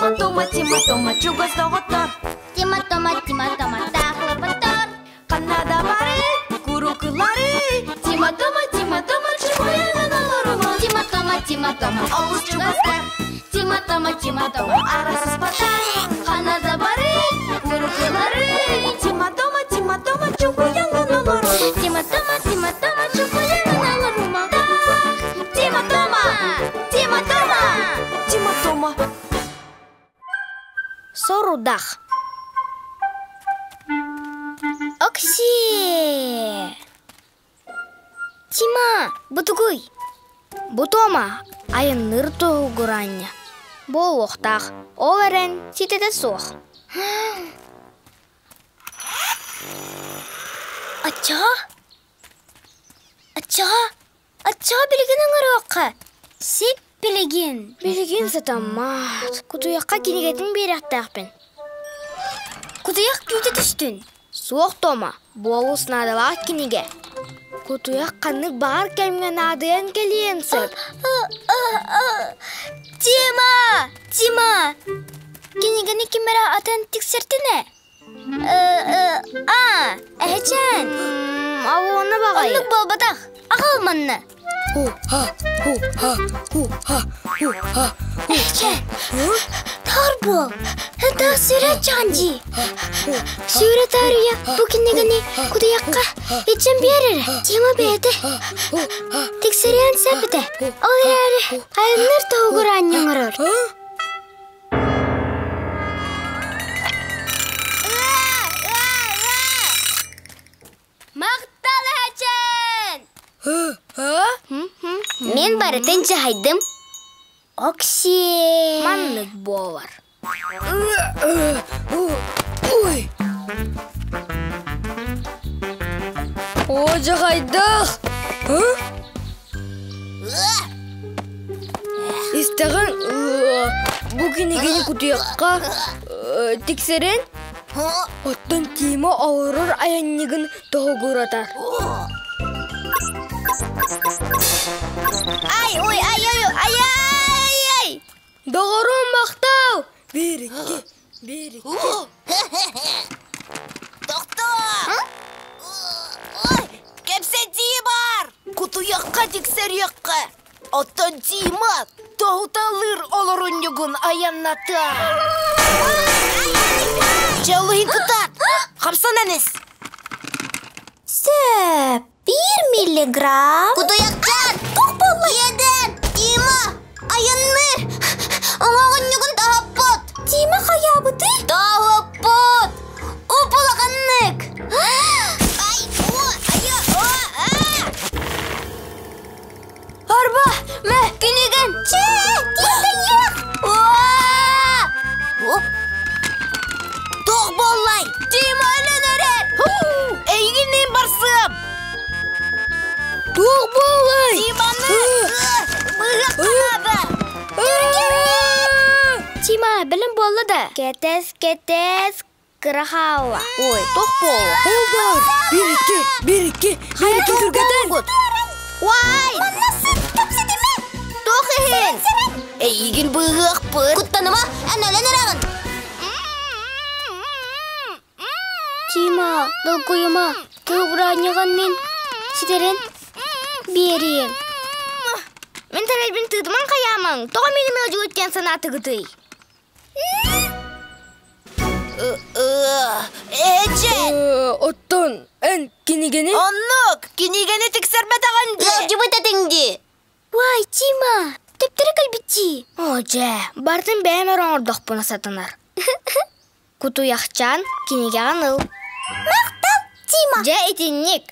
Тима-тома, чугастоготтор. Тима-тома, тахлапаттар. Канада бары, курукылары. Тима-тома, чугуянаналарыма. Тима-тома, Ауыз чугастар. Тима-тома, Арасыз патар. Канада бары, курукылары. Тима-тома, чугуянаналарыма. Тима-тома, чугуянаналарыма. Тима-тома. Сорудах. Окси. Тима, бутугуй. Бутома, айынныр тоғырання. Бол оқтақ, оверен ситеде соқ. Ача білгінің ұрыққа. Сеп білген. Білген сатамат. Кутуяққа кенегетін беріқтақпен. Кутуяқ күйте түстін. Соқ тома, болу сынадылақ кенеге. Кутуяқ қаны бар кәмген адыян келейін сөп. Тима! Кенегені кемері атын тексертіне? Әчән. Ауыны бағайы. Онлық болбадақ. Ағал манны. Әчән. Тар бол. Та сүрет жанжи. Сүрет арыя бұ кенегені кутуяққа етшен берір. Тима бәді. Тексерен сәпіді. Ол әрі айыныр тоғыр анның ұрыр. Мақталы әчен! Мен барытын жайдым. Окси. Маннық болар. Ой! О, жағайдық! Истаған бұл кенегені кутуяққа тексерен, оттан Тима ауырыр аяннегін тоғыратар. Ай! Доғырын мақтау! Береке. Доктор! Ой, кепсе Тимар! Кутуяққа тексерияққа! Оттан Тима тоғыталыр олырын югын аянната! Жалығын күтат! Қапсан әнес! Сөп, 1 миллиграмм. Кутуяқтан! Тоқ болы! Еден! Тима! Аянны! Оңағын югын тағып бұд! Тима қаябыды? Тағып бұд! Ұпылағаннық! Арба! Мә, кенеген! Тима еқ! Тоқ боллай! Тима өлінерер! Әйгінен барсым! Тоқ болай! Тиманы! Бұғық қанады! Тима, білім болды да. Кетес, қырақауа. Ой, тоқ болы! Ол бар! Береке! Түргеден! Уай! Маннасы, көпсетеме! Тоқ ехен! Әйгін бұғық бұд! Құттаныма, әнәлен әрағын! Тима, долгойыма, тоғыранеған мен сидерен берейін. Мен тәрелбен тұғдыман қаямың. Тоға мені өжі өткен санаты күтій. Әчен! Оттан ән кенегені? Онлық! Кенегені тексерме тағанды! Жібіт әтіңді. Уай, Тима, тәптірі кәлбітті. Оже, бардың бәймер оңырдық бұны сатынар. Кутуяқчан кенегеған ұл. Мақтал, Тима. Жа етіннік.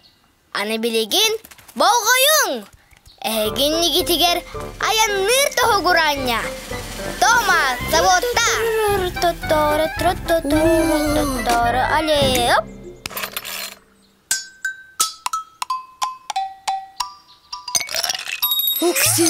Аны білеген болғойың. Әгенні кетігер аянныр тоғырanya. Тома, заводта. Алеп. Окси!